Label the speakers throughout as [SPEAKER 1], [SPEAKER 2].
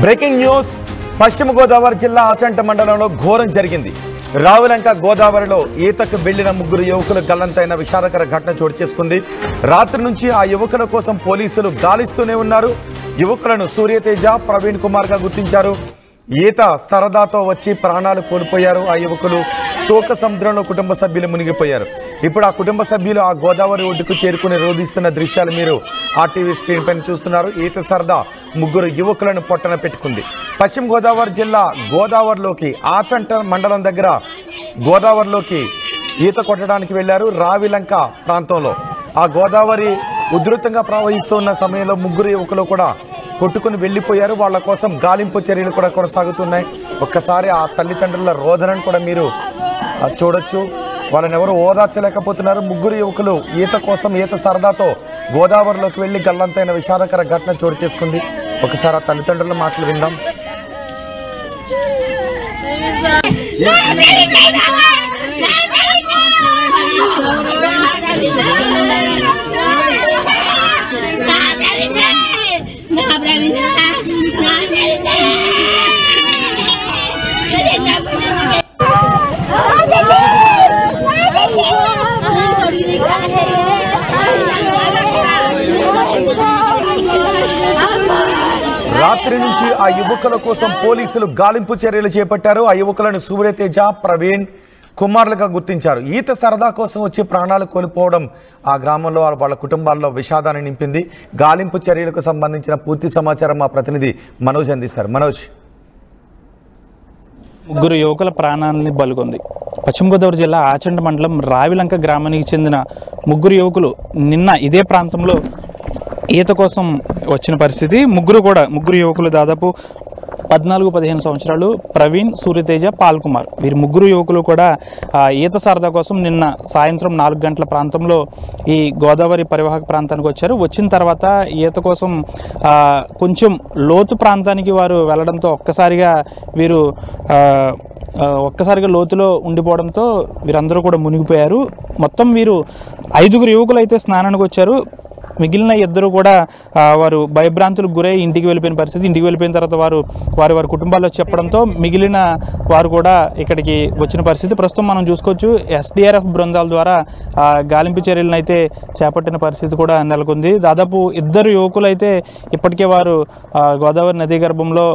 [SPEAKER 1] Breaking news పశ్చిమ గోదావరి జిల్లా ఆచంట మండలంలో ఘోరం జరిగింది. రావిలంక గోదావరిలో ఈతకు వెళ్లిన ముగ్గురు యువకులు గల్లంతైన విషాదకర ఘటన చోటు చేసుకుంది. రాత్రి నుంచి ఆ యువకుల కోసం పోలీసులు గాలిస్తూనే ఉన్నారు. యువకులను సూర్యతేజ, ప్రవీణ్ కుమార్ గా గుర్తించారు. ఈత సరదాతో వచ్చి ప్రాణాలు కోల్పోయారు. ఆ యువకులు శోక సముద్రంలో కుటుంబ సభ్యులు మునిగిపోయారు. ఇప్పుడు ఆ కుటుంబ సభ్యులు ఆ గోదావరి ఒడ్డుకు చేరుకుని రోధిస్తున్న దృశ్యాలు మీరు ఆర్టీవీ స్క్రీన్ పైన చూస్తున్నారు. ఈత సరదా ముగ్గురు యువకులను పొట్టన పెట్టుకుంది. పశ్చిమ గోదావరి జిల్లా గోదావరిలోకి ఆచంట మండలం దగ్గర గోదావరిలోకి ఈత కొట్టడానికి వెళ్లారు. రావిలంక ప్రాంతంలో ఆ గోదావరి ఉధృతంగా ప్రవహిస్తున్న సమయంలో ముగ్గురు యువకులు కూడా కొట్టుకుని వెళ్ళిపోయారు. వాళ్ళ కోసం గాలింపు చర్యలు కూడా కొనసాగుతున్నాయి. ఒక్కసారి ఆ తల్లిదండ్రుల రోదనను కూడా మీరు చూడొచ్చు. వాళ్ళని ఎవరు ఓదార్చలేకపోతున్నారు. ముగ్గురు యువకులు ఈత కోసం ఈత సరదాతో గోదావరిలోకి వెళ్లి గల్లంతైన విషాదకర ఘటన చోటు చేసుకుంది. ఒకసారి ఆ తల్లిదండ్రుల మాటలు విందాం. రాత్రి నుంచి ఆ యువకుల కోసం పోలీసులు గాలింపు చర్యలు చేపట్టారు. ఆ యువకులను సూర్యతేజ, ప్రవీణ్ కుమార్లుగా గుర్తించారు. ఈత సరదా కోసం వచ్చి ప్రాణాలు కోల్పోవడం ఆ గ్రామంలో వాళ్ళ కుటుంబాల్లో విషాదాన్ని నింపింది. గాలింపు చర్యలకు సంబంధించిన పూర్తి సమాచారం మా ప్రతినిధి మనోజ్ అందిస్తారు. మనోజ్,
[SPEAKER 2] ముగ్గురు యువకుల ప్రాణాలని బలిగొంది. పశ్చిమ గోదావరి జిల్లా ఆచంట మండలం రావిలంక గ్రామానికి చెందిన ముగ్గురు యువకులు నిన్న ఇదే ప్రాంతంలో ఈత కోసం వచ్చిన పరిస్థితి. ముగ్గురు యువకులు దాదాపు 14-15 సంవత్సరాలు. ప్రవీణ్, సూర్యతేజ, పాల్ కుమార్, వీరి ముగ్గురు యువకులు కూడా ఈత సరదా కోసం నిన్న సాయంత్రం 4 గంటల ప్రాంతంలో ఈ గోదావరి పరివాహక ప్రాంతానికి వచ్చారు. వచ్చిన తర్వాత ఈత కోసం కొంచెం లోతు ప్రాంతానికి వారు వెళ్ళడంతో ఒక్కసారిగా లోతులో ఉండిపోవడంతో వీరందరూ కూడా మునిగిపోయారు. మొత్తం వీరు 5 యువకులు అయితే స్నానానికి వచ్చారు. మిగిలిన 2 కూడా వారు భయభ్రాంతులకు గురై ఇంటికి వెళ్ళిపోయిన పరిస్థితి. ఇంటికి వెళ్ళిపోయిన తర్వాత వారి కుటుంబాల్లో చెప్పడంతో మిగిలిన వారు కూడా ఇక్కడికి వచ్చిన పరిస్థితి. ప్రస్తుతం మనం చూసుకోవచ్చు, SDRF బృందాల ద్వారా గాలింపు చర్యలను అయితే చేపట్టిన పరిస్థితి కూడా నెలకొంది. దాదాపు 2 యువకులు అయితే ఇప్పటికే వారు గోదావరి నదీ గర్భంలో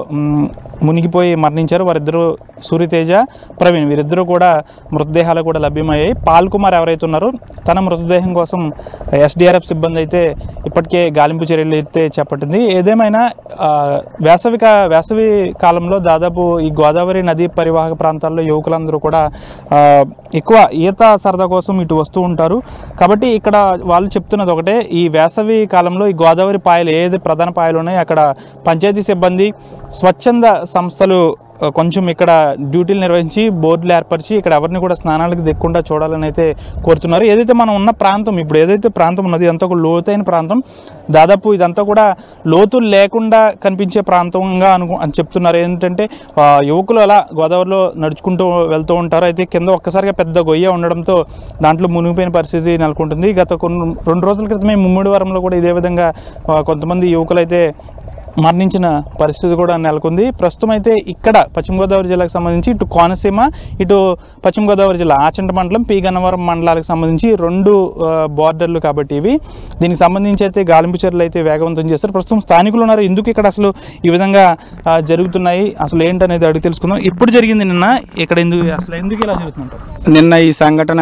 [SPEAKER 2] మునిగిపోయి మరణించారు. వారిద్దరూ సూర్యతేజ, ప్రవీణ్, వీరిద్దరూ కూడా మృతదేహాలు కూడా లభ్యమయ్యాయి. పాల్ కుమార్ ఎవరైతే ఉన్నారో తన మృతదేహం కోసం SDRF సిబ్బంది అయితే ఇప్పటికే గాలింపు చర్యలు అయితే చేపట్టింది. ఏదేమైనా వేసవి కాలంలో దాదాపు ఈ గోదావరి నదీ పరివాహక ప్రాంతాల్లో యువకులందరూ కూడా ఎక్కువ ఈత సరదా కోసం ఇటు వస్తూ ఉంటారు. కాబట్టి ఇక్కడ వాళ్ళు చెప్తున్నది ఒకటే, ఈ వేసవి కాలంలో ఈ గోదావరి పాయలు ఏదైతే ప్రధాన పాయలు ఉన్నాయో అక్కడ పంచాయతీ సిబ్బంది, స్వచ్ఛంద సంస్థలు కొంచెం ఇక్కడ డ్యూటీలు నిర్వహించి బోర్డులు ఏర్పరిచి ఇక్కడ ఎవరిని కూడా స్నానాలకు దిక్కుండా చూడాలని అయితే కోరుతున్నారు. ఏదైతే మనం ఉన్న ప్రాంతం, ఇప్పుడు ఏదైతే ప్రాంతం ఉన్నది ఇదంతా ఒక లోతైన ప్రాంతం. దాదాపు ఇదంతా కూడా లోతులు లేకుండా కనిపించే ప్రాంతంగా అని చెప్తున్నారు. ఏంటంటే యువకులు అలా గోదావరిలో నడుచుకుంటూ వెళ్తూ ఉంటారు. అయితే కింద ఒక్కసారిగా పెద్ద గొయ్య ఉండడంతో దాంట్లో మునిగిపోయిన పరిస్థితి నెలకొంటుంది. గత 2 రోజుల క్రితమే ముమ్మిడివరంలో కూడా ఇదే విధంగా కొంతమంది యువకులు అయితే మరణించిన పరిస్థితి కూడా నెలకొంది. ప్రస్తుతం అయితే ఇక్కడ పశ్చిమ గోదావరి జిల్లాకు సంబంధించి ఇటు కోనసీమ, ఇటు పశ్చిమ గోదావరి జిల్లా ఆచంట మండలం, పి గన్నవరం మండలాలకు సంబంధించి 2 బార్డర్లు కాబట్టి ఇవి. దీనికి సంబంధించి అయితే గాలింపు చర్యలు అయితే వేగవంతం చేస్తారు. ప్రస్తుతం స్థానికులు ఉన్నారు. ఎందుకు ఇక్కడ అసలు ఈ విధంగా జరుగుతున్నాయి, అసలు ఏంటనేది అడిగి తెలుసుకుందాం. ఇప్పుడు జరిగింది నిన్న ఇక్కడ ఎందుకు ఇలా జరుగుతుందంటారు?
[SPEAKER 3] నిన్న ఈ సంఘటన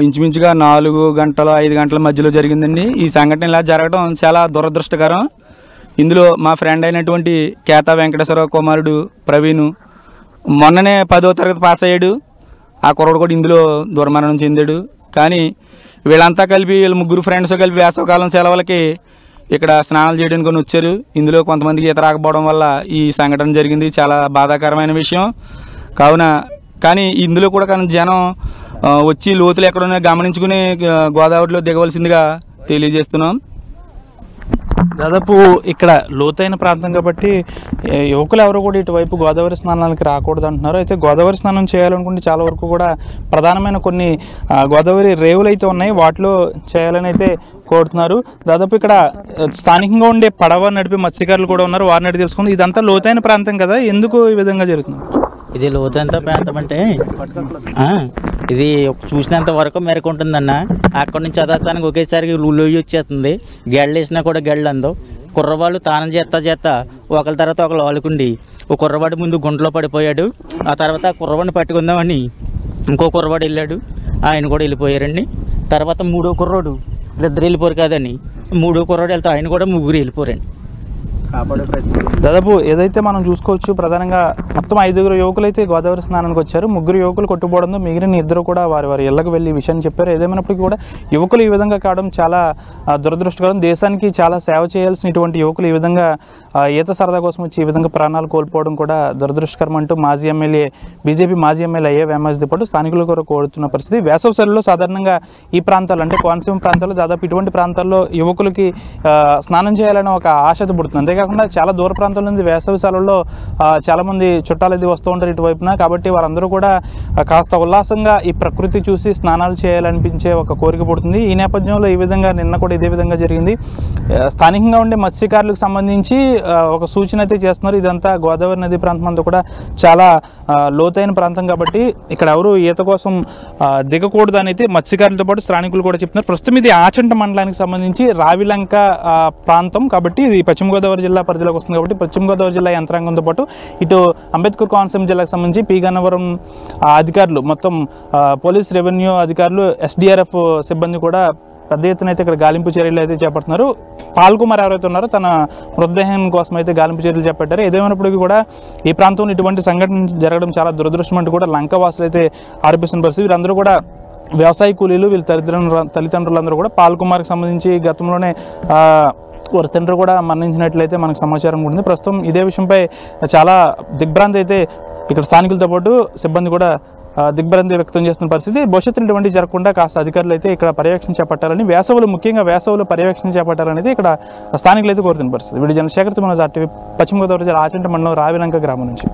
[SPEAKER 3] ఇంచుమించుగా 4 గంటల 5 గంటల మధ్యలో జరిగిందండి. ఈ సంఘటన ఇలా జరగడం చాలా దురదృష్టకరం. ఇందులో మా ఫ్రెండ్ అయినటువంటి కేతా వెంకటేశ్వరరావు కుమారుడు ప్రవీణ్ మొన్ననే 10వ తరగతి పాస్ అయ్యాడు. ఆ కుర్రాడు కూడా ఇందులో దుర్మరణం చెందాడు. కానీ వీళ్ళంతా కలిపి వీళ్ళ ముగ్గురు ఫ్రెండ్స్ కలిపి వేసవకాలం సెలవులకి ఇక్కడ స్నానాలు చేయడానికి వచ్చారు. ఇందులో కొంతమందికి ఈత రాకపోవడం వల్ల ఈ సంఘటన జరిగింది. చాలా బాధాకరమైన విషయం. కానీ ఇందులో కూడా జనం వచ్చి లోతులు ఎక్కడున్నా గమనించుకుని గోదావరిలో దిగవలసిందిగా తెలియజేస్తున్నాం.
[SPEAKER 2] దాదాపు ఇక్కడ లోతైన ప్రాంతం కాబట్టి యువకులు ఎవరు కూడా ఇటువైపు గోదావరి స్నానానికి రాకూడదు అంటున్నారు. అయితే గోదావరి స్నానం చేయాలనుకుంటే చాలా వరకు కూడా ప్రధానమైన కొన్ని గోదావరి రేవులు అయితే ఉన్నాయి, వాటిలో చేయాలని అయితే కోరుతున్నారు. దాదాపు ఇక్కడ స్థానికంగా ఉండే పడవ నడిపే మత్స్యకారులు కూడా ఉన్నారు, వారిని అడిగి తెలుసుకుంది. ఇదంతా లోతైన ప్రాంతం కదా, ఎందుకు ఈ విధంగా జరుగుతుంది?
[SPEAKER 4] ఇది లోతైన ప్రాంతం అంటే ఇది చూసినంత వరకు మేరకు ఉంటుందన్న. అక్కడి నుంచి చదవడానికి ఒకేసారి లొయ్యి వచ్చేస్తుంది, గెళ్ళు వేసినా కూడా గెళ్ళు అందు. కుర్రవాళ్ళు తానం చేస్తా ఒకరి తర్వాత ఒకరు ఆలుకుండి ఒక కుర్రవాడు ముందు గుంటలో పడిపోయాడు. ఆ తర్వాత ఆ కుర్రవాడిని పట్టుకుందామని ఇంకో కుర్రవాడు వెళ్ళాడు, ఆయన కూడా వెళ్ళిపోయారండి. తర్వాత మూడో కుర్రోడు, ఇద్దరు వెళ్ళిపోరు కాదని మూడో కుర్రోడు వెళ్తే ఆయన కూడా ముగ్గురు వెళ్ళిపోరండి.
[SPEAKER 2] దాదాపు ఏదైతే మనం చూసుకోవచ్చు, ప్రధానంగా మొత్తం 5 యువకులు అయితే గోదావరి స్నానానికి వచ్చారు. 3 యువకులు కొట్టుపోవడంతో మిగిలిన 2 కూడా వారి ఇళ్లకు వెళ్ళి విషయాన్ని చెప్పారు. ఏదేమైనప్పటికీ కూడా యువకులు ఈ విధంగా కావడం చాలా దురదృష్టకరం. దేశానికి చాలా సేవ చేయాల్సిన ఇటువంటి యువకులు ఈ విధంగా ఈత సరదా కోసం వచ్చి ఈ విధంగా ప్రాణాలు కోల్పోవడం కూడా దురదృష్టకరం అంటూ బీజేపీ మాజీ ఎమ్మెల్యే అయ్యే వేమస్తో పాటు స్థానికులు కూడా కోరుతున్న పరిస్థితి. వేసవి సెలవుల్లో సాధారణంగా ఈ ప్రాంతాలు అంటే కోనసీమ ప్రాంతాల్లో దాదాపు ఇటువంటి ప్రాంతాల్లో యువకులకి స్నానం చేయాలని ఒక ఆశతో పుడుతుంది. అంతేకాకుండా చాలా దూర ప్రాంతాల నుండి వేసవి సెలవుల్లో చాలామంది చుట్టాలు ఇది వస్తూ ఉంటారు ఇటువైపున. కాబట్టి వారందరూ కూడా కాస్త ఉల్లాసంగా ఈ ప్రకృతి చూసి స్నానాలు చేయాలనిపించే ఒక కోరిక పుడుతుంది. ఈ నేపథ్యంలో ఈ విధంగా నిన్న కూడా ఇదే విధంగా జరిగింది. స్థానికంగా ఉండే మత్స్యకారులకు సంబంధించి ఒక సూచన అయితే చేస్తున్నారు. ఇదంతా గోదావరి నది ప్రాంతం అంతా కూడా చాలా లోతైన ప్రాంతం కాబట్టి ఇక్కడ ఎవరు ఈత కోసం దిగకూడదు అని అయితే మత్స్యకారులతో పాటు స్థానికులు కూడా చెప్తున్నారు. ప్రస్తుతం ఇది ఆచంట మండలానికి సంబంధించి రావిలంక ప్రాంతం కాబట్టి ఇది పశ్చిమ గోదావరి జిల్లా పరిధిలోకి వస్తుంది. కాబట్టి పశ్చిమ గోదావరి జిల్లా యంత్రాంగంతో పాటు ఇటు అంబేద్కర్ కోనసీమ జిల్లాకు సంబంధించి పి గన్నవరం అధికారులు, మొత్తం పోలీస్, రెవెన్యూ అధికారులు, ఎస్డిఆర్ఎఫ్ సిబ్బంది కూడా పెద్ద ఎత్తున అయితే ఇక్కడ గాలింపు చర్యలు అయితే చేపడుతున్నారు. పాల్కుమార్ ఎవరైతే ఉన్నారో తన మృతదేహం కోసం అయితే గాలింపు చర్యలు చేపట్టారు. ఏదేమైనప్పటికీ కూడా ఈ ప్రాంతంలో ఇటువంటి సంఘటన జరగడం చాలా దురదృష్టం అంటూ కూడా లంకవాసులు అయితే ఆరోపిస్తున్న పరిస్థితి. వీరందరూ కూడా వ్యవసాయ కూలీలు, వీళ్ళ తల్లిదండ్రులందరూ కూడా పాల్కుమార్కి సంబంధించి గతంలోనే వారి తండ్రి కూడా మరణించినట్లయితే మనకు సమాచారం ఉంటుంది. ప్రస్తుతం ఇదే విషయంపై చాలా దిగ్భ్రాంతి అయితే ఇక్కడ స్థానికులతో పాటు సిబ్బంది కూడా దిగ్భ్రాంతి వ్యక్తం చేస్తున్న పరిస్థితి. భవిష్యత్తులో ఇటువంటి జరగకుండా కాస్త అధికారులు అయితే ఇక్కడ పర్యవేక్షణ చేపట్టాలని, ముఖ్యంగా వేసవులు పర్యవేక్షణ చేపట్టాలనేది ఇక్కడ స్థానికులు అయితే కోరుతున్న పరిస్థితి. వీడి చంద్రశేఖర్ మన ఆర్టీవీ పశ్చిమ గోదావరి జిల్లా ఆచంట మండలం రావిలంక గ్రామం నుంచి.